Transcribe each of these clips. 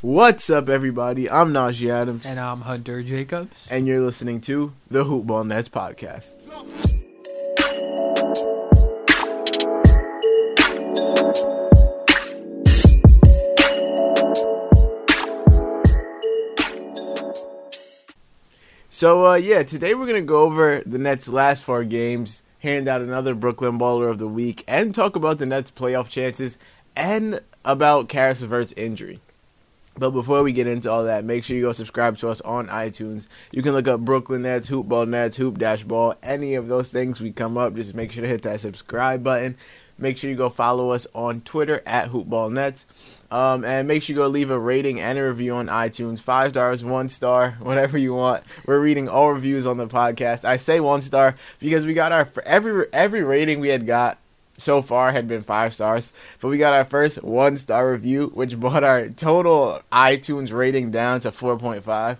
What's up, everybody? I'm Najee Adams. And I'm Hunter Jacobs. And you're listening to the Hoopball Nets podcast. So, today we're going to go over the Nets' last 4 games, hand out another Brooklyn Baller of the Week, and talk about the Nets' playoff chances and about Caris LeVert's injury. But before we get into all that, make sure you go subscribe to us on iTunes. You can look up Brooklyn Nets, Hoopball Nets, Hoop-Ball, any of those things we come up. Just make sure to hit that subscribe button. Make sure you go follow us on Twitter at HoopballNets. And make sure you go leave a rating and a review on iTunes. 5 stars, 1 star, whatever you want. We're reading all reviews on the podcast. I say 1 star because we got our every rating we had got so far had been 5 stars. But we got our first 1-star review, which brought our total iTunes rating down to 4.5.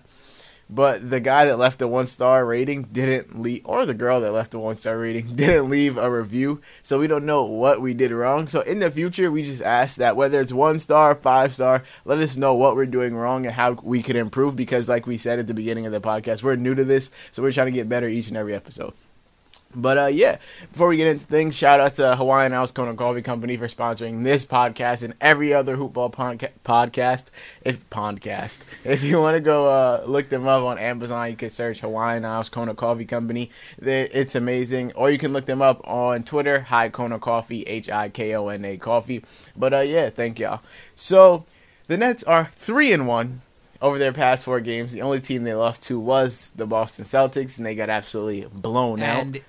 But the guy that left a 1-star rating didn't leave, or the girl that left a 1-star rating didn't leave a review. So we don't know what we did wrong. So in the future, we just ask that whether it's 1 star, 5 star, let us know what we're doing wrong and how we could improve. Because like we said at the beginning of the podcast, we're new to this. So we're trying to get better each and every episode. But, before we get into things, shout out to Hawaiian House Kona Coffee Company for sponsoring this podcast and every other Hoopball podcast. If you want to go look them up on Amazon, you can search Hawaiian House Kona Coffee Company. It's amazing. Or you can look them up on Twitter, Hi Kona Coffee, HIKONA Coffee. But, thank y'all. So, the Nets are 3-1. Over their past 4 games. The only team they lost to was the Boston Celtics, and they got absolutely blown out. And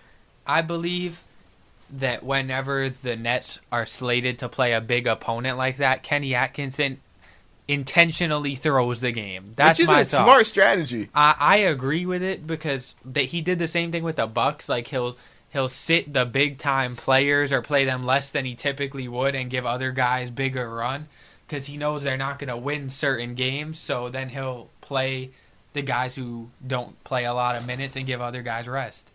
I believe that whenever the Nets are slated to play a big opponent like that, Kenny Atkinson intentionally throws the game. That's my thought. Smart strategy. I agree with it because he did the same thing with the Bucks. Like he'll sit the big time players or play them less than he typically would and give other guys bigger run. Because he knows they're not going to win certain games, so then he'll play the guys who don't play a lot of minutes and give other guys rest.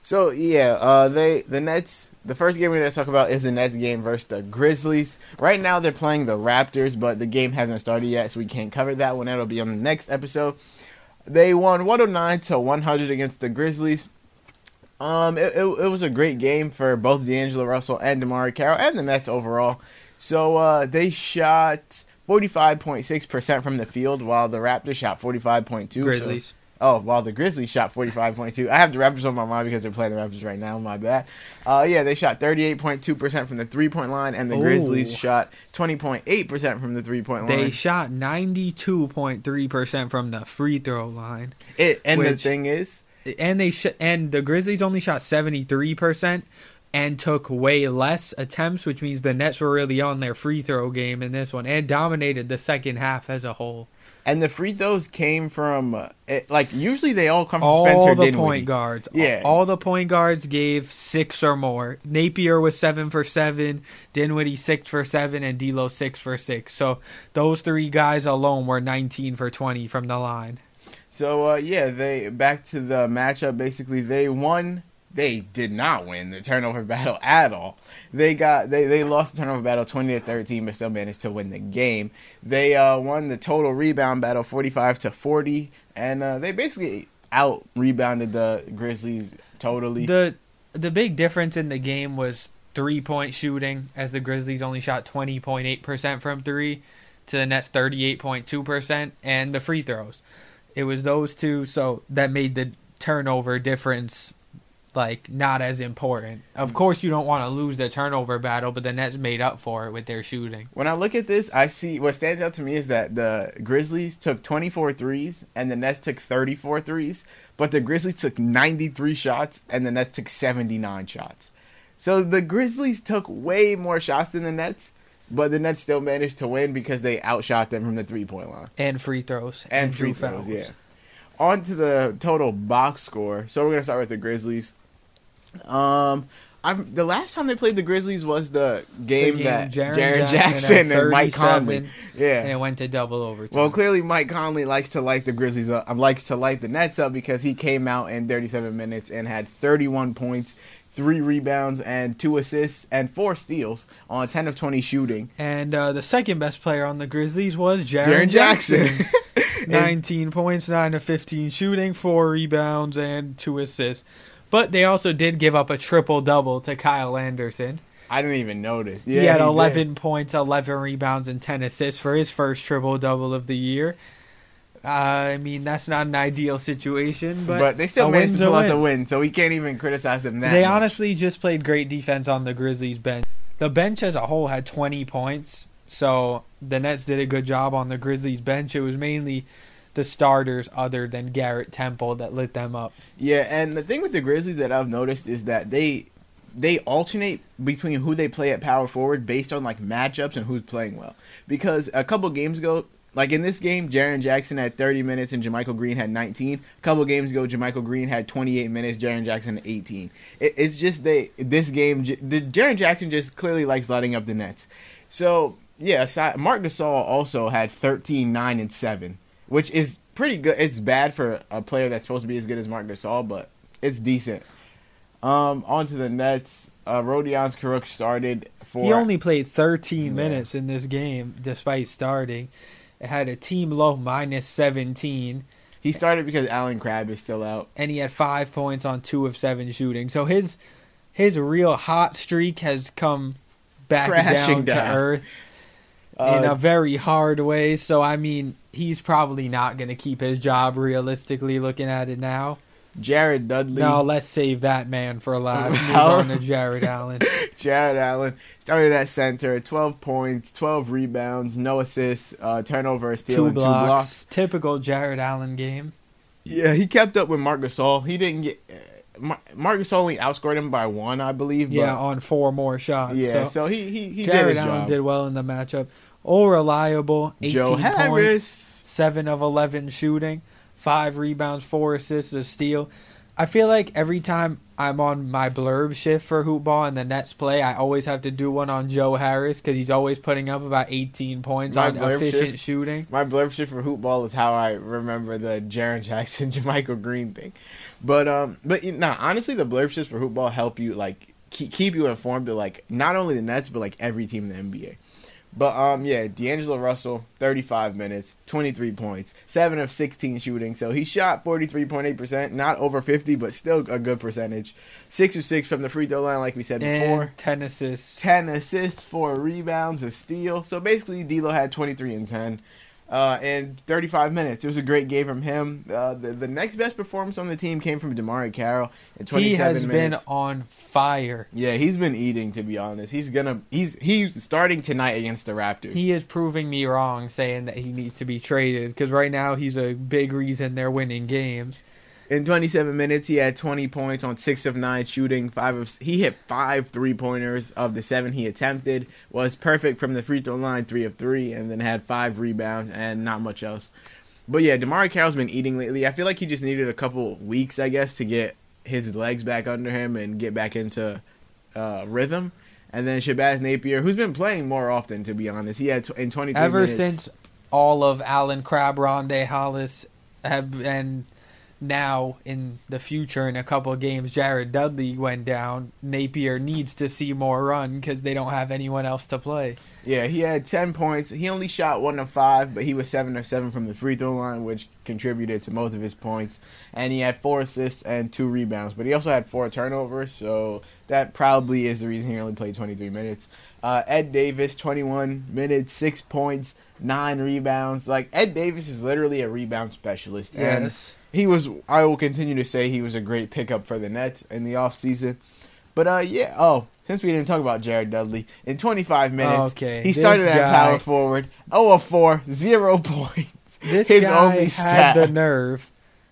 So, the Nets, the first game we're going to talk about is the Nets game versus the Grizzlies. Right now they're playing the Raptors, but the game hasn't started yet, so we can't cover that one. That'll be on the next episode. They won 109-100 against the Grizzlies. It was a great game for both D'Angelo Russell and DeMarre Carroll and the Nets overall. So, they shot 45.6% from the field, while the Raptors shot 45.2%. Grizzlies. While the Grizzlies shot 45.2%. I have the Raptors on my mind because they're playing the Raptors right now. My bad. They shot 38.2% from the three-point line, and the Grizzlies shot 20.8% from the three-point line. They shot 92.3% from the free throw line. The thing is... And the Grizzlies only shot 73%. And took way less attempts, which means the Nets were really on their free throw game in this one and dominated the second half as a whole. And the free throws came from, usually they all come from Spencer Dinwiddie. All the point guards. Yeah. All the point guards gave 6 or more. Napier was 7 for 7, Dinwiddie 6 for 7, and D'Lo 6 for 6. So those 3 guys alone were 19 for 20 from the line. So, they back to the matchup. Basically, they won. They did not win the turnover battle at all. They lost the turnover battle 20-13, but still managed to win the game. They won the total rebound battle 45-40, and they basically out rebounded the Grizzlies totally. The big difference in the game was 3-point shooting, as the Grizzlies only shot 20.8% from 3 to the Nets 38.2%, and the free throws. It was those two, so that made the turnover difference not as important. Of course, you don't want to lose the turnover battle, but the Nets made up for it with their shooting. When I look at this, I see what stands out to me is that the Grizzlies took 24 threes and the Nets took 34 threes, but the Grizzlies took 93 shots and the Nets took 79 shots. So the Grizzlies took way more shots than the Nets, but the Nets still managed to win because they outshot them from the three-point line. And free throws. And free throws, yeah. On to the total box score. So we're going to start with the Grizzlies. The last time they played the Grizzlies was the game that Jaren Jackson and Mike Conley. Yeah, and it went to double overtime. Well, clearly Mike Conley likes to light the Grizzlies up. Likes to light the Nets up because he came out in 37 minutes and had 31 points, 3 rebounds, and 2 assists, and 4 steals on 10 of 20 shooting. And the second best player on the Grizzlies was Jaren Jackson. 19 points, 9 of 15 shooting, 4 rebounds, and 2 assists. But they also did give up a triple-double to Kyle Anderson. I didn't even notice. Yeah, he had 11 points, 11 rebounds, and 10 assists for his first triple-double of the year. I mean, that's not an ideal situation, but they still managed to pull out the win, so we can't even criticize them that They much. honestly just played great defense on the Grizzlies bench. The bench as a whole had 20 points, so the Nets did a good job on the Grizzlies bench. It was mainly the starters other than Garrett Temple that lit them up. Yeah, and the thing with the Grizzlies that I've noticed is that they alternate between who they play at power forward based on like matchups and who's playing well. Because a couple games ago, like in this game, Jaren Jackson had 30 minutes and JaMychal Green had 19. A couple games ago, JaMychal Green had 28 minutes, Jaren Jackson 18. It's just this game, Jaren Jackson just clearly likes lighting up the Nets. So, yeah, Marc Gasol also had 13, 9, and 7, which is pretty good. It's bad for a player that's supposed to be as good as Marc Gasol, but it's decent. On to the Nets. Rodion Caruc started for... He only played 13 minutes in this game, despite starting. It had a team low minus 17. He started because Allen Crabbe is still out. And he had 5 points on 2 of 7 shooting. So his real hot streak has come back down to earth in a very hard way. So, I mean, he's probably not going to keep his job realistically looking at it now. Jared Dudley. No, let's save that man for last. Move on to Jared Allen. Jared Allen started at center, 12 points, 12 rebounds, no assists, turnover, a steal, and 2 blocks. Typical Jared Allen game. Yeah, he kept up with Marc Gasol. He didn't get... Marc Gasol only outscored him by 1, I believe. Yeah, on 4 more shots. Yeah, so he Jared did his Allen job. did well in the matchup. All reliable, 18 points, 7 of 11 shooting. 5 rebounds, 4 assists, a steal. I feel like every time I'm on my blurb shift for hoopball and the Nets play, I always have to do one on Joe Harris because he's always putting up about 18 points on efficient shooting. My blurb shift for hoopball is how I remember the Jaren Jackson, JaMychal Green thing. But honestly, the blurb shifts for hoopball help you like keep you informed of like not only the Nets but like every team in the NBA. But, yeah, D'Angelo Russell, 35 minutes, 23 points, 7 of 16 shooting. So he shot 43.8%, not over 50, but still a good percentage. 6 of 6 from the free throw line, like we said before. And 10 assists. 10 assists, 4 rebounds, a steal. So basically, D'Lo had 23 and 10 in 35 minutes. It was a great game from him. The next best performance on the team came from DeMarre Carroll in 27 minutes. He has been on fire. Yeah, he's been eating, to be honest. He's starting tonight against the Raptors. He is proving me wrong saying that he needs to be traded because right now he's a big reason they're winning games. In 27 minutes, he had 20 points on 6 of 9 shooting. He hit 5 3-pointers of the 7 he attempted. Was perfect from the free throw line, 3 of 3, and then had 5 rebounds and not much else. But yeah, DeMarre Carroll's been eating lately. I feel like he just needed a couple weeks, I guess, to get his legs back under him and get back into rhythm. And then Shabazz Napier, who's been playing more often, to be honest. He had in 23 Ever minutes. since all of Allen Crabbe, Rondae Hollis and now in the future in a couple of games Jared Dudley went down, Napier needs to see more run because they don't have anyone else to play. Yeah, he had 10 points. He only shot 1 of 5, but he was 7 of 7 from the free throw line, which contributed to most of his points. And he had 4 assists and 2 rebounds, but he also had 4 turnovers, so that probably is the reason he only played 23 minutes. Ed Davis, 21 minutes, 6 points, 9 rebounds. Like, Ed Davis is literally a rebound specialist. Yes. And I will continue to say he was a great pickup for the Nets in the offseason. But, since we didn't talk about Jared Dudley, in 25 minutes, he started at power forward, 0 of 4, 0 points. This guy had the nerve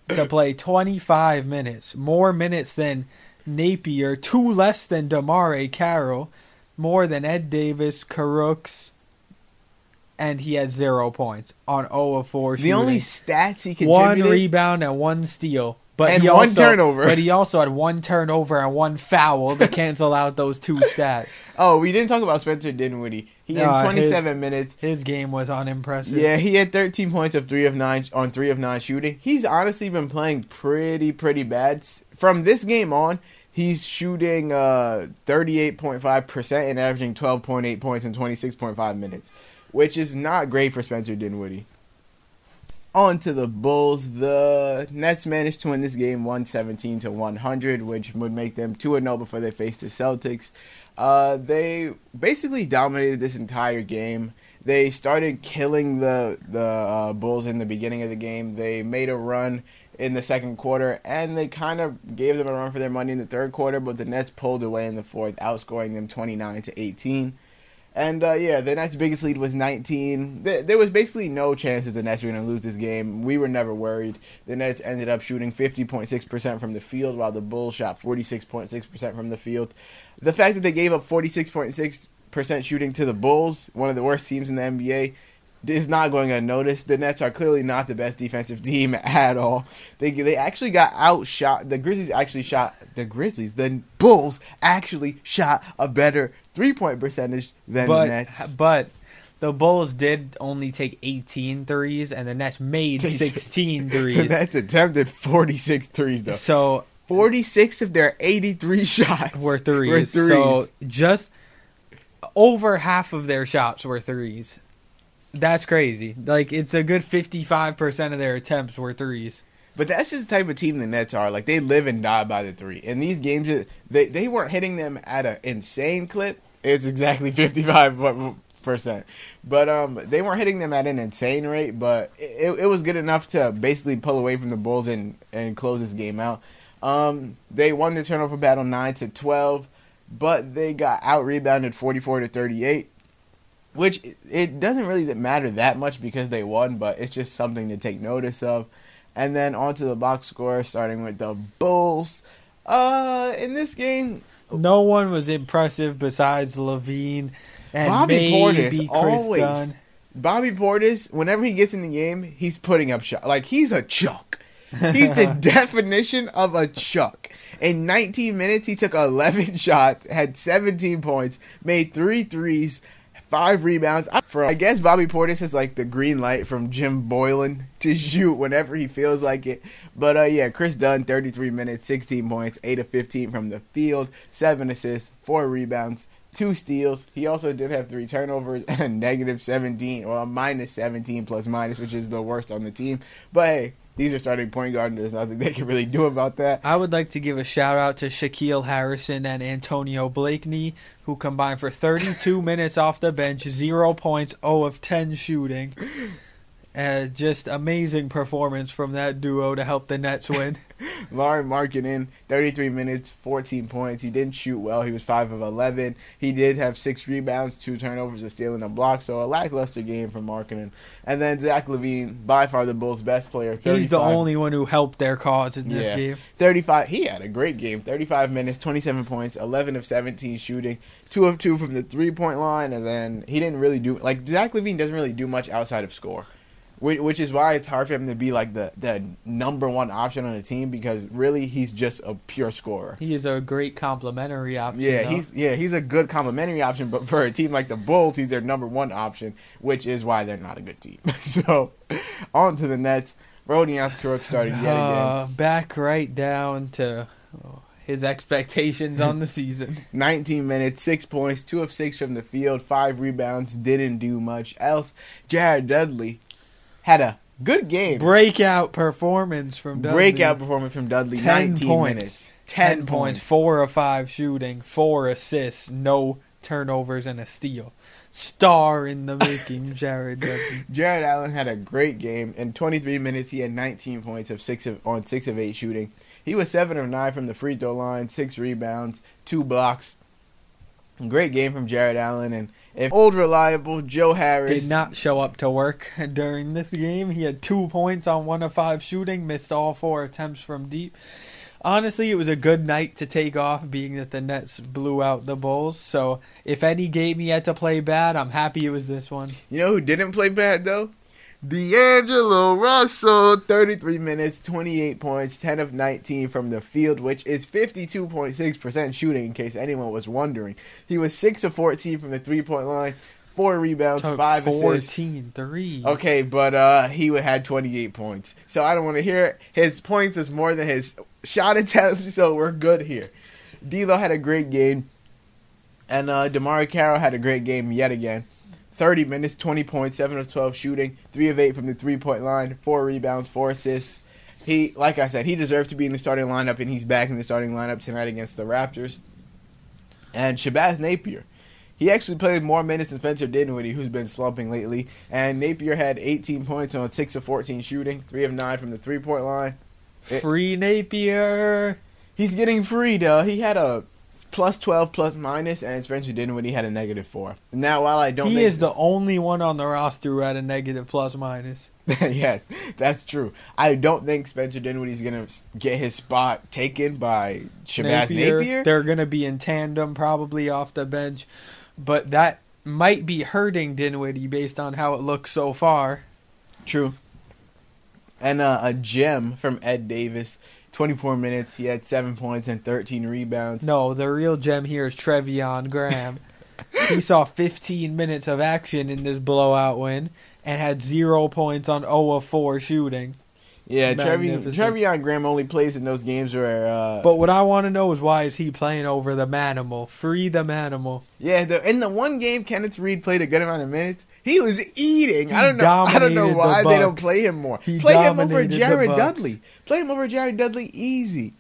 to play 25 minutes, more minutes than Napier, 2 less than DeMarre Carroll, more than Ed Davis, Caruc, and he had 0 points on 0 of 4 shooting. The only stats he contributed... 1 rebound and 1 steal. And 1 turnover. But he also had 1 turnover and 1 foul to cancel out those 2 stats. Oh, we didn't talk about Spencer Dinwiddie. He had 27 minutes. His game was unimpressive. Yeah, he had 13 points of 3 of 9 on 3 of 9 shooting. He's honestly been playing pretty bad. From this game on, He's shooting 38.5% and averaging 12.8 points in 26.5 minutes, which is not great for Spencer Dinwiddie. On to the Bulls. The Nets managed to win this game 117-100, which would make them 2-0 before they faced the Celtics. They basically dominated this entire game. They started killing the Bulls in the beginning of the game. They made a run in the second quarter, and they kind of gave them a run for their money in the third quarter, but the Nets pulled away in the fourth, outscoring them 29-18. And, the Nets' biggest lead was 19. There was basically no chance that the Nets were going to lose this game. We were never worried. The Nets ended up shooting 50.6% from the field, while the Bulls shot 46.6% from the field. The fact that they gave up 46.6% shooting to the Bulls, one of the worst teams in the NBA, is not going unnoticed. The Nets are clearly not the best defensive team at all. They actually got outshot. The Bulls actually shot a better 3-point percentage than the Nets. But the Bulls did only take 18 threes, and the Nets made 16 threes. The Nets attempted 46 threes, though. So 46 of their 83 shots were threes. So just over half of their shots were threes. That's crazy. Like, it's a good 55% of their attempts were threes. But that's just the type of team the Nets are. Like, they live and die by the three. In these games, they weren't hitting them at an insane clip. It's exactly 55%. But they weren't hitting them at an insane rate, but it was good enough to basically pull away from the Bulls and close this game out. They won the turnover battle 9-12, but they got out-rebounded 44-38. Which, it doesn't really matter that much because they won, but it's just something to take notice of. And then on to the box score, starting with the Bulls. In this game, no one was impressive besides Levine and Bobby Portis, Chris Dunn. Bobby Portis, whenever he gets in the game, he's putting up shots. Like, he's a chuck. He's the definition of a chuck. In 19 minutes, he took 11 shots, had 17 points, made 3 threes, 5 rebounds. I guess Bobby Portis is like the green light from Jim Boylan to shoot whenever he feels like it. But Chris Dunn, 33 minutes, 16 points, 8 of 15 from the field, 7 assists, 4 rebounds, 2 steals. He also did have 3 turnovers and a negative 17, or a minus 17 plus minus, which is the worst on the team. But hey, these are starting point guard, and there's nothing they can really do about that. I would like to give a shout-out to Shaquille Harrison and Antonio Blakeney, who combined for 32 minutes off the bench, 0 points, 0 of 10 shooting. Just amazing performance from that duo to help the Nets win. Laurie Markkinen, 33 minutes, 14 points. He didn't shoot well. He was 5 of 11. He did have 6 rebounds, 2 turnovers, a steal, and a block. So a lackluster game from Markkinen. And then Zach LaVine, by far the Bulls' best player. He's the only one who helped their cause in this game. 35. He had a great game. 35 minutes, 27 points, 11 of 17 shooting, 2 of 2 from the 3-point line. And then he didn't really do, like, Zach LaVine doesn't really do much outside of score. Which is why it's hard for him to be like the number one option on the team, because really he's just a pure scorer. He is a great complimentary option. He's a good complimentary option, but for a team like the Bulls, he's their number one option, which is why they're not a good team. So on to the Nets. Rodions Kurucs started yet again. Back right down to his expectations on the season. 19 minutes, 6 points, 2 of 6 from the field, 5 rebounds, didn't do much else. Jared Dudley had a good game. Breakout performance from Dudley. 19 minutes. 10 points. 4 of 5 shooting, 4 assists, no turnovers, and a steal. Star in the making, Jared Dudley. Jared Allen had a great game. In 23 minutes, he had 19 points on 6 of 8 shooting. He was 7 of 9 from the free throw line, 6 rebounds, 2 blocks. Great game from Jared Allen. And if old reliable Joe Harris did not show up to work during this game, he had 2 points on 1 of 5 shooting, missed all 4 attempts from deep. Honestly, it was a good night to take off, being that the Nets blew out the Bulls. So if any game he had to play bad, I'm happy it was this one. You know who didn't play bad, though? D'Angelo Russell, 33 minutes, 28 points, 10 of 19 from the field, which is 52.6% shooting, in case anyone was wondering. He was 6 of 14 from the 3-point line, 4 rebounds, 5 assists. 14 threes. Okay, but he had 28 points. So I don't want to hear it. His points was more than his shot attempts, so we're good here. D'Lo had a great game, and DeMarre Carroll had a great game yet again. 30 minutes, 20 points, 7 of 12 shooting, 3 of 8 from the three-point line, 4 rebounds, 4 assists. He, like I said, he deserved to be in the starting lineup, and he's back in the starting lineup tonight against the Raptors. And Shabazz Napier, he actually played more minutes than Spencer Dinwiddie, who's been slumping lately. And Napier had 18 points on 6 of 14 shooting, 3 of 9 from the three-point line. Free Napier. He's getting free, though. He had a plus 12 plus minus, and Spencer Dinwiddie had a -4. Now, while I don't He think is the only one on the roster who had a negative plus minus. yes, that's true. I don't think Spencer Dinwiddie's going to get his spot taken by Shabazz Napier. They're going to be in tandem, probably off the bench. But that might be hurting Dinwiddie based on how it looks so far. True. And a gem from Ed Davis. 24 minutes, he had 7 points and 13 rebounds. No, the real gem here is Trevion Graham. He saw 15 minutes of action in this blowout win and had 0 points on 0 of 4 shooting. Yeah, Trevion Graham only plays in those games where... but what I want to know is why is he playing over the Manimal? Free the Manimal. Yeah, in the one game Kenneth Reed played a good amount of minutes, he was eating. I don't know why they don't play him more. Play him over Jared Dudley. Play him over Jared Dudley easy.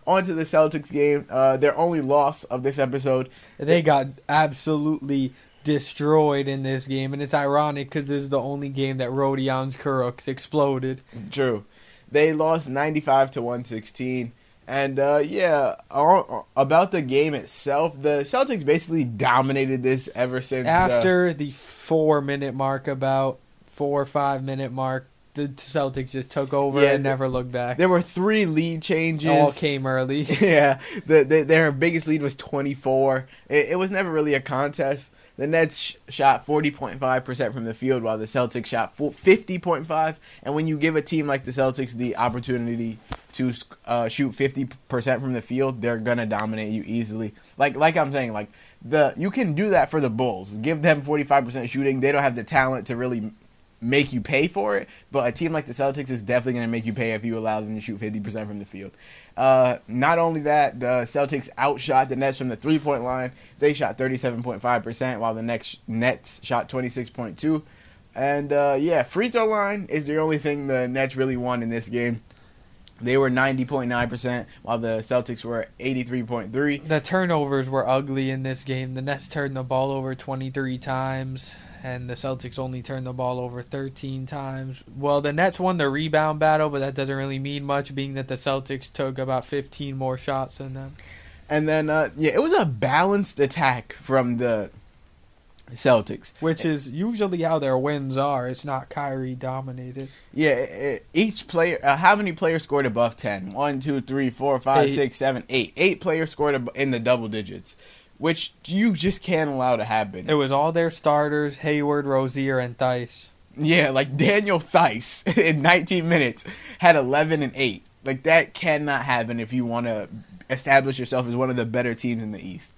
On to the Celtics game. Their only loss of this episode. They got absolutely destroyed in this game, and it's ironic because this is the only game that Rodion's Kurucs exploded. True. They lost 95-116. And, about the game itself, the Celtics basically dominated this ever since. After the 4-minute mark, about 4 or 5 minute mark, the Celtics just took over and never looked back. There were 3 lead changes. All came early. Yeah. Their biggest lead was 24. It was never really a contest. The Nets shot 40.5% from the field, while the Celtics shot 50.5%. And when you give a team like the Celtics the opportunity to shoot 50% from the field, they're gonna dominate you easily. Like I'm saying, you can do that for the Bulls. Give them 45% shooting. They don't have the talent to really make you pay for it, but a team like the Celtics is definitely going to make you pay if you allow them to shoot 50% from the field. Not only that, the Celtics outshot the Nets from the three-point line. They shot 37.5%, while the Nets shot 26.2%. And, free throw line is the only thing the Nets really won in this game. They were 90.9%, while the Celtics were 83.3%. The turnovers were ugly in this game. The Nets turned the ball over 23 times. And the Celtics only turned the ball over 13 times. Well, the Nets won the rebound battle, but that doesn't really mean much, being that the Celtics took about 15 more shots than them. And then, it was a balanced attack from the Celtics. Which is usually how their wins are. It's not Kyrie dominated. Yeah, each player, how many players scored above 10? 1, 2, 3, 4, 5, 6, 7, 8. 8 players scored in the double digits, which you just can't allow to happen. It was all their starters, Hayward, Rozier, and Theis. Yeah, like Daniel Theis in 19 minutes had 11 and 8. Like, that cannot happen if you want to establish yourself as one of the better teams in the East.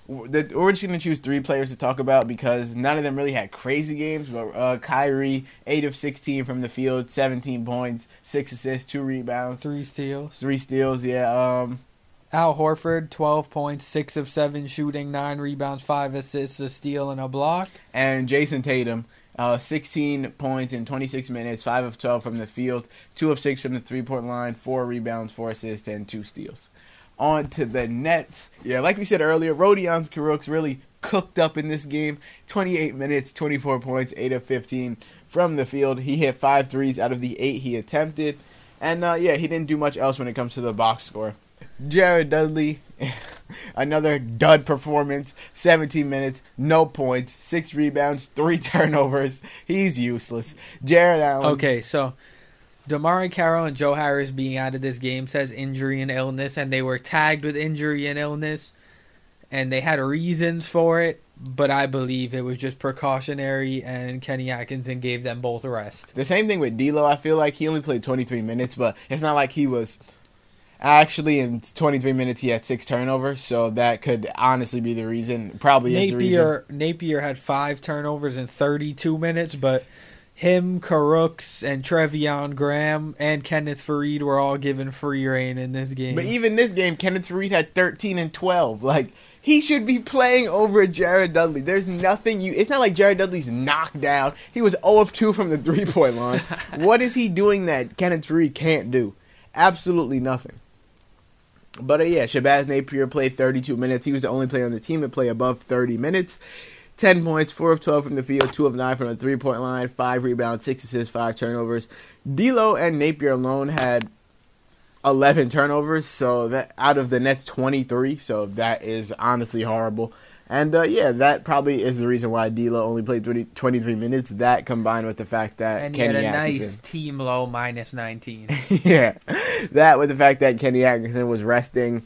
We're just going to choose 3 players to talk about because none of them really had crazy games. But Kyrie, 8 of 16 from the field, 17 points, 6 assists, 2 rebounds. 3 steals. 3 steals, yeah. Al Horford, 12 points, 6 of 7 shooting, 9 rebounds, 5 assists, a steal, and a block. And Jason Tatum, 16 points in 26 minutes, 5 of 12 from the field, 2 of 6 from the three-point line, 4 rebounds, 4 assists, and 2 steals. On to the Nets. Yeah, like we said earlier, Rodion's Kurucs really cooked up in this game. 28 minutes, 24 points, 8 of 15 from the field. He hit 5 threes out of the 8 he attempted. And, he didn't do much else when it comes to the box score. Jared Dudley, another dud performance, 17 minutes, no points, 6 rebounds, 3 turnovers. He's useless. Jared Allen. Okay, so DeMarre Carroll and Joe Harris being out of this game says injury and illness, and they were tagged with injury and illness, and they had reasons for it, but I believe it was just precautionary, and Kenny Atkinson gave them both a rest. The same thing with D'Lo. I feel like he only played 23 minutes, but it's not like he was... Actually, in 23 minutes, he had 6 turnovers, so that could honestly be the reason. Probably is the reason. Napier had 5 turnovers in 32 minutes, but him, Carooks, and Trevion Graham, and Kenneth Faried were all given free reign in this game. But even this game, Kenneth Faried had 13 and 12. Like, he should be playing over Jared Dudley. There's nothing it's not like Jared Dudley's knocked down. He was 0 of 2 from the three-point line. What is he doing that Kenneth Faried can't do? Absolutely nothing. But yeah, Shabazz Napier played 32 minutes. He was the only player on the team to play above 30 minutes. 10 points, 4 of 12 from the field, 2 of 9 from the three-point line, 5 rebounds, 6 assists, 5 turnovers. D'Lo and Napier alone had 11 turnovers, so that out of the Nets 23, so that is honestly horrible. And yeah, that probably is the reason why D'Lo only played 23 minutes. That combined with the fact that and Kenny he had a Atkinson, nice team low minus 19. yeah, that with the fact that Kenny Atkinson was resting,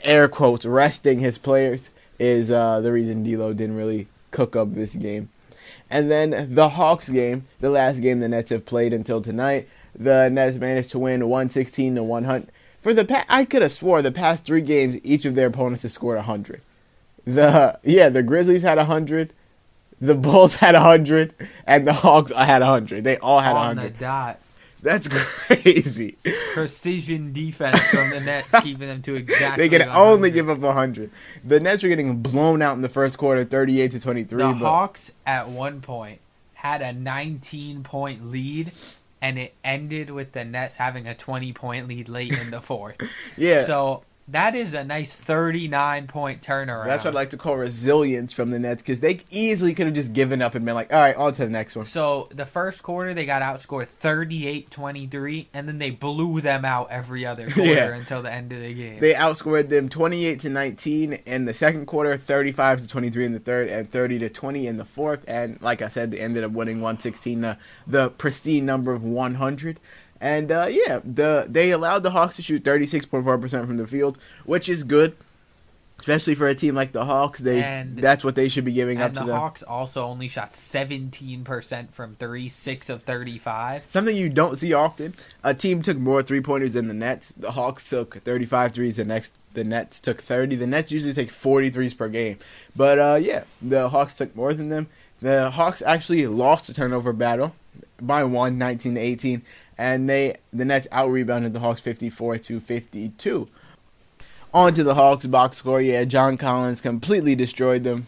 air quotes, resting his players is the reason D'Lo didn't really cook up this game. And then the Hawks game, the last game the Nets have played until tonight, the Nets managed to win 116-100. I could have swore the past 3 games, each of their opponents has scored 100. The Grizzlies had 100, the Bulls had 100, and the Hawks had 100. They all had 100. On the dot. That's crazy. Precision defense from the Nets, keeping them to exactly. They can only give up 100. The Nets were getting blown out in the first quarter, 38-23. The Hawks at one point had a 19-point lead, and it ended with the Nets having a 20-point lead late in the fourth. Yeah. So that is a nice 39-point turnaround. That's what I'd like to call resilience from the Nets, because they easily could have just given up and been like, all right, on to the next one. So the first quarter, they got outscored 38-23, and then they blew them out every other quarter until the end of the game. They outscored them 28-19 in the second quarter, 35-23 in the third, and 30-20 in the fourth. And like I said, they ended up winning 116, the pristine number of 100. And, they allowed the Hawks to shoot 36.4% from the field, which is good, especially for a team like the Hawks. That's what they should be giving up to them. And the Hawks also only shot 17% from 3, 6 of 35. Something you don't see often. A team took more three-pointers than the Nets. The Hawks took 35 threes. The Nets took 30. The Nets usually take 40 threes per game. But, the Hawks took more than them. The Hawks actually lost the turnover battle by 1, 19-18. And the Nets out-rebounded the Hawks 54-52. On to the Hawks box score. Yeah, John Collins completely destroyed them.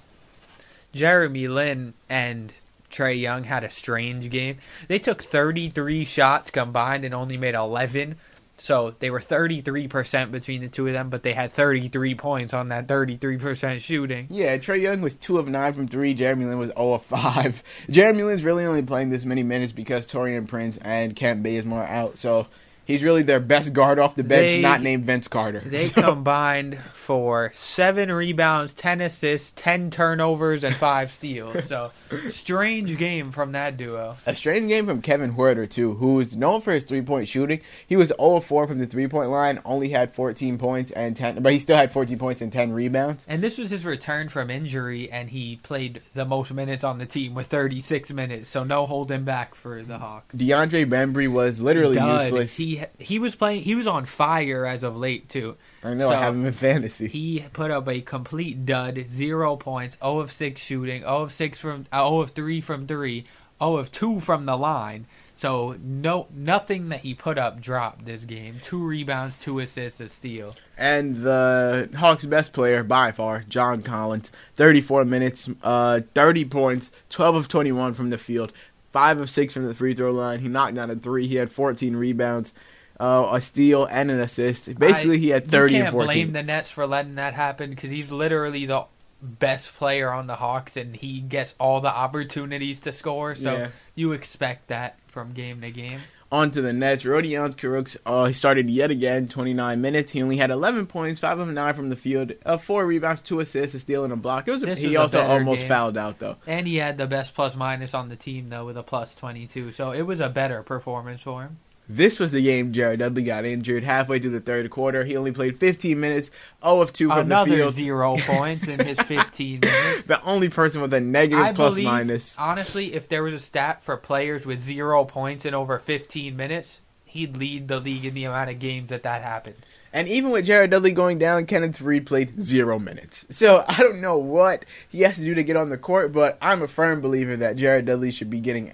Jeremy Lin and Trae Young had a strange game. They took 33 shots combined and only made 11. So they were 33% between the two of them, but they had 33 points on that 33% shooting. Yeah, Trae Young was 2 of 9 from 3. Jeremy Lin was 0 of 5. Jeremy Lin's really only playing this many minutes because Taurean Prince and Kent Bazemore are out. So he's really their best guard off the bench, not named Vince Carter. They combined for 7 rebounds, 10 assists, 10 turnovers, and 5 steals. So, strange game from that duo. A strange game from Kevin Huerter, too, who is known for his three-point shooting. He was 0 of 4 from the three-point line, only had 14 points and 10, but he still had 14 points and 10 rebounds. And this was his return from injury, and he played the most minutes on the team with 36 minutes, so no holding back for the Hawks. DeAndre Bembry was literally useless. He was playing. He was on fire as of late too. I know. I have him in fantasy. He put up a complete dud. 0 points. 0 of 6 shooting. 0 of 3 from 3. 0 of 2 from the line. So nothing that he put up dropped this game. 2 rebounds, 2 assists, a steal. And the Hawks' best player by far, John Collins, 34 minutes, 30 points, 12 of 21 from the field, 5 of 6 from the free throw line. He knocked down a 3. He had 14 rebounds. A steal and an assist. Basically, he had 30 and 14. You can't blame the Nets for letting that happen because he's literally the best player on the Hawks and he gets all the opportunities to score. So you expect that from game to game. On to the Nets. Rodion Carooks, he started yet again, 29 minutes. He only had 11 points, 5 of 9 from the field, 4 rebounds, 2 assists, a steal, and a block. He also almost fouled out, though. And he had the best plus-minus on the team, though, with a plus 22. So it was a better performance for him. This was the game Jared Dudley got injured halfway through the third quarter. He only played 15 minutes, 0 of 2 from the field. Another 0 points in his 15 minutes. The only person with a negative plus-minus. Honestly, if there was a stat for players with 0 points in over 15 minutes, he'd lead the league in the amount of games that happened. And even with Jared Dudley going down, Kenneth Faried played 0 minutes. So I don't know what he has to do to get on the court, but I'm a firm believer that Jared Dudley should be getting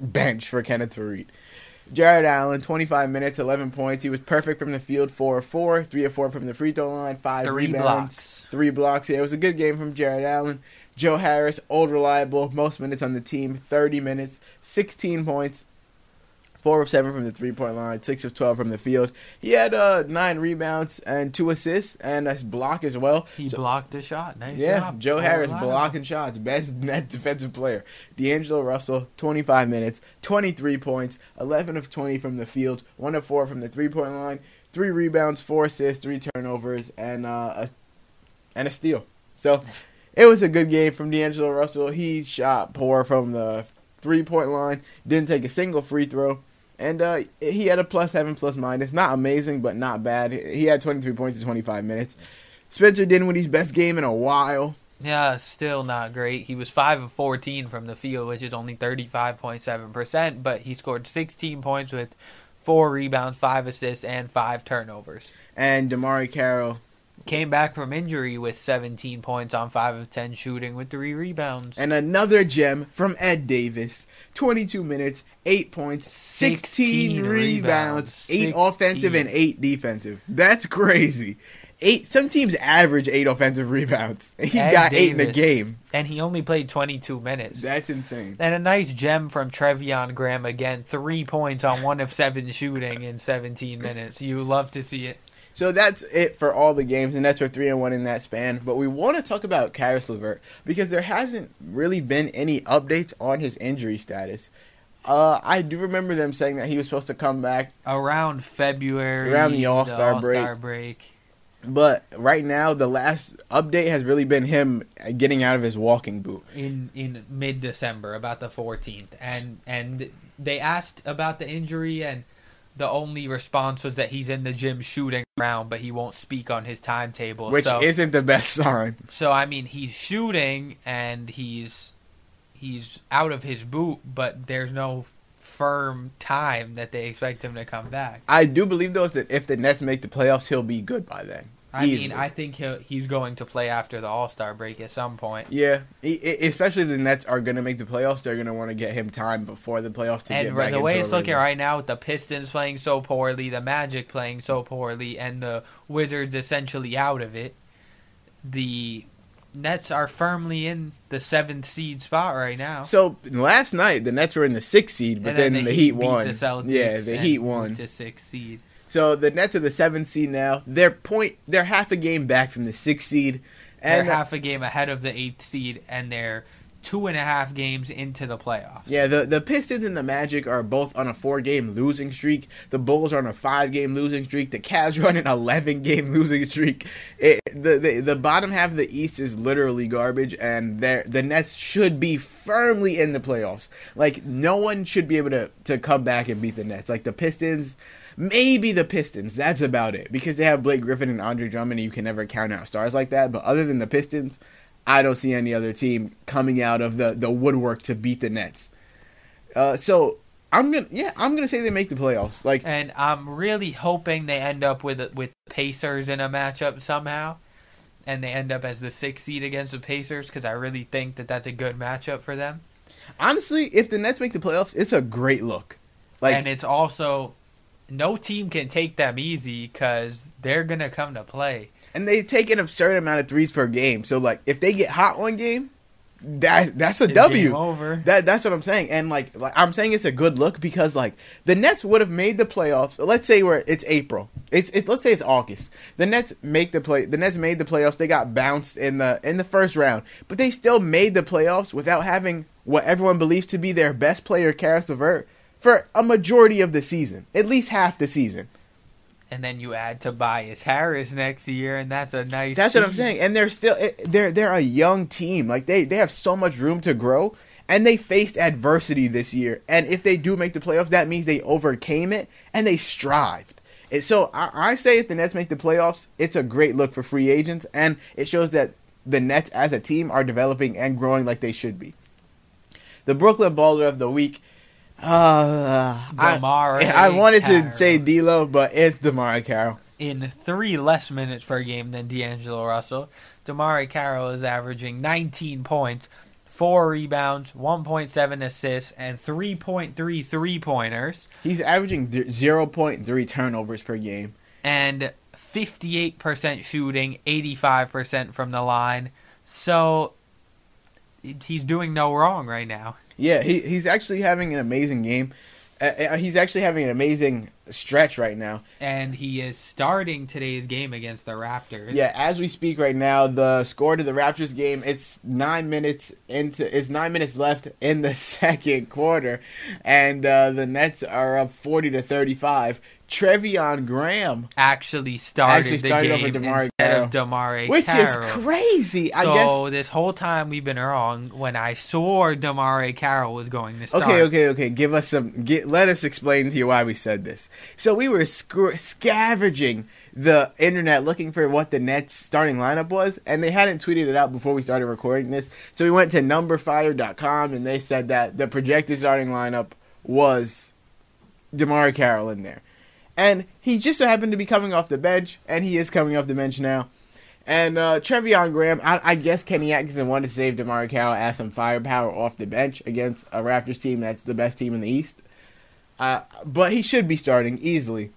bench for Kenneth Faried. Jared Allen, 25 minutes, 11 points. He was perfect from the field, 4 of 4, 3 of 4 from the free throw line, 5 rebounds, 3 blocks. Yeah, it was a good game from Jared Allen. Joe Harris, old reliable, most minutes on the team, 30 minutes, 16 points. 4 of 7 from the three-point line, 6 of 12 from the field. He had 9 rebounds and 2 assists and a block as well. He blocked a shot. Nice job. Yeah, Joe Harris blocking shots. Best net defensive player. D'Angelo Russell, 25 minutes, 23 points, 11 of 20 from the field, 1 of 4 from the three-point line, 3 rebounds, 4 assists, 3 turnovers, and a steal. So it was a good game from D'Angelo Russell. He shot poor from the three-point line, didn't take a single free throw. And he had a +7, +-. Not amazing, but not bad. He had 23 points in 25 minutes. Spencer Dinwiddie's best game in a while. Yeah, still not great. He was 5 of 14 from the field, which is only 35.7%, but he scored 16 points with 4 rebounds, 5 assists, and 5 turnovers. And DeMarre Carroll came back from injury with 17 points on 5 of 10 shooting with 3 rebounds. And another gem from Ed Davis. 22 minutes, 8 points, 16 rebounds, 8 offensive and 8 defensive. That's crazy. 8. Some teams average 8 offensive rebounds. He got Davis, 8 in a game. And he only played 22 minutes. That's insane. And a nice gem from Trevion Graham again. 3 points on 1 of 7 shooting in 17 minutes. You love to see it. So that's it for all the games, and that's for 3-1 in that span. But we want to talk about Caris LeVert because there hasn't really been any updates on his injury status. I do remember them saying that he was supposed to come back around February, around the All-Star break. But right now, the last update has really been him getting out of his walking boot in mid-December, about the 14th, and they asked about the injury and. The only response was that he's in the gym shooting around, but he won't speak on his timetable. Which isn't the best sign. So, I mean, he's shooting, and he's out of his boot, but there's no firm time that they expect him to come back. I do believe, though, that if the Nets make the playoffs, he'll be good by then. I think he's going to play after the All-Star break at some point. Yeah, especially if the Nets are going to make the playoffs, they're going to want to get him time before the playoffs to get back into And the way it's looking right now, with the Pistons playing so poorly, the Magic playing so poorly, and the Wizards essentially out of it, the Nets are firmly in the 7th seed spot right now. So last night, the Nets were in the 6th seed, but then the Heat won. The Celtics the Heat won to 6th seed. So the Nets are the 7th seed now. They're half a game back from the 6th seed. And they're half a game ahead of the 8th seed, and they're 2.5 games into the playoffs. Yeah, the Pistons and the Magic are both on a 4-game losing streak. The Bulls are on a 5-game losing streak. The Cavs are on an 11-game losing streak. The bottom half of the East is literally garbage, and the Nets should be firmly in the playoffs. Like, no one should be able to come back and beat the Nets. Like, the Pistons... Maybe the Pistons. That's about it. Because they have Blake Griffin and Andre Drummond, and you can never count out stars like that. But other than the Pistons, I don't see any other team coming out of the woodwork to beat the Nets. So I'm gonna say they make the playoffs. And I'm really hoping they end up with Pacers in a matchup somehow, and they end up as the 6th seed against the Pacers because I really think that's a good matchup for them. Honestly, if the Nets make the playoffs, it's a great look. And it's also. No team can take them easy because they're going to come to play. And they take an absurd amount of threes per game. So, if they get hot one game, that's a W. Game over. That's what I'm saying. And, I'm saying it's a good look because, the Nets would have made the playoffs. Let's say it's April. Let's say it's August. The Nets made the playoffs. They got bounced in the first round. But they still made the playoffs without having what everyone believes to be their best player, Caris LeVert, for a majority of the season, at least half the season. And then you add Tobias Harris next year, and that's a nice. That's what I'm saying. And they're a young team. They have so much room to grow, and they faced adversity this year. And if they do make the playoffs, that means they overcame it and they strived. And so I say if the Nets make the playoffs, it's a great look for free agents, and it shows that the Nets as a team are developing and growing like they should be. The Brooklyn Baller of the Week. DeMarre I wanted to say D'Lo, but it's DeMarre Carroll. In 3 less minutes per game than D'Angelo Russell, DeMarre Carroll is averaging 19 points, 4 rebounds, 1.7 assists, and 3.3 3-pointers. He's averaging 0.3 turnovers per game. And 58% shooting, 85% from the line. So he's doing no wrong right now. Yeah, he's actually having an amazing game. He's actually having an amazing stretch right now. And he is starting today's game against the Raptors. Yeah, as we speak right now, the score to the Raptors game, it's 9 minutes left in the second quarter, and the Nets are up 40-35. Trevion Graham actually started the game over DeMarre instead Carroll, of DeMarre which Carroll. is crazy. So this whole time we've been wrong when I swore DeMarre Carroll was going to start. Okay. Let us explain to you why we said this. So we were scavenging the internet looking for what the Nets starting lineup was, and they hadn't tweeted it out before we started recording this. So we went to numberfire.com, and they said that the projected starting lineup was DeMarre Carroll in there. And he just so happened to be coming off the bench, and he is coming off the bench now. And Trevion Graham, I guess Kenny Atkinson wanted to save DeMarre Carroll as some firepower off the bench against a Raptors team that's the best team in the East. But he should be starting easily.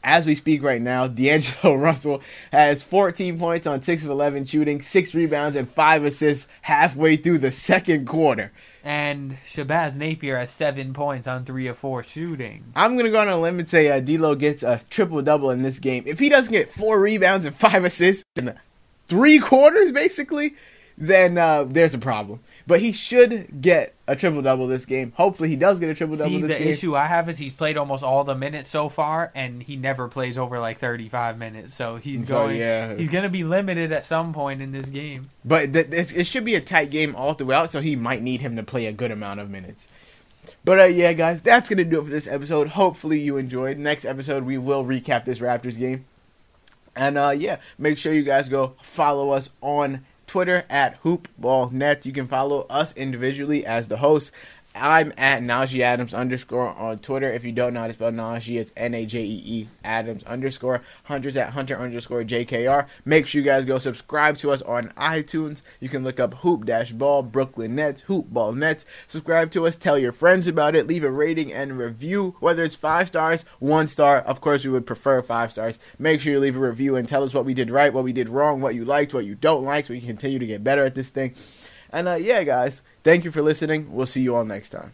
As we speak right now, D'Angelo Russell has 14 points on 6 of 11 shooting, 6 rebounds, and 5 assists halfway through the second quarter. And Shabazz Napier has 7 points on 3 of 4 shooting. I'm going to go on a limb and say D'Lo gets a triple-double in this game. If he doesn't get 4 rebounds and 5 assists in 3 quarters, basically, then there's a problem. But he should get a triple-double this game. Hopefully he does get a triple-double this game. See, the issue I have is he's played almost all the minutes so far, and he never plays over like 35 minutes. So he's going to be limited at some point in this game. But it should be a tight game all throughout, so he might need him to play a good amount of minutes. But yeah, guys, that's going to do it for this episode. Hopefully you enjoyed. Next episode, we will recap this Raptors game. And yeah, make sure you guys go follow us on Twitter at HoopBallNet. You can follow us individually as the host. I'm at Najee Adams _ on Twitter. If you don't know how to spell Najee, it's Najee Adams _ Hunter's at Hunter _ JKR. Make sure you guys go subscribe to us on iTunes. You can look up Hoop-Ball Brooklyn Nets, Hoop Ball Nets. Subscribe to us. Tell your friends about it. Leave a rating and review, whether it's 5 stars, 1 star. Of course, we would prefer 5 stars. Make sure you leave a review and tell us what we did right, what we did wrong, what you liked, what you don't like, so we can continue to get better at this thing. And yeah, guys, thank you for listening. We'll see you all next time.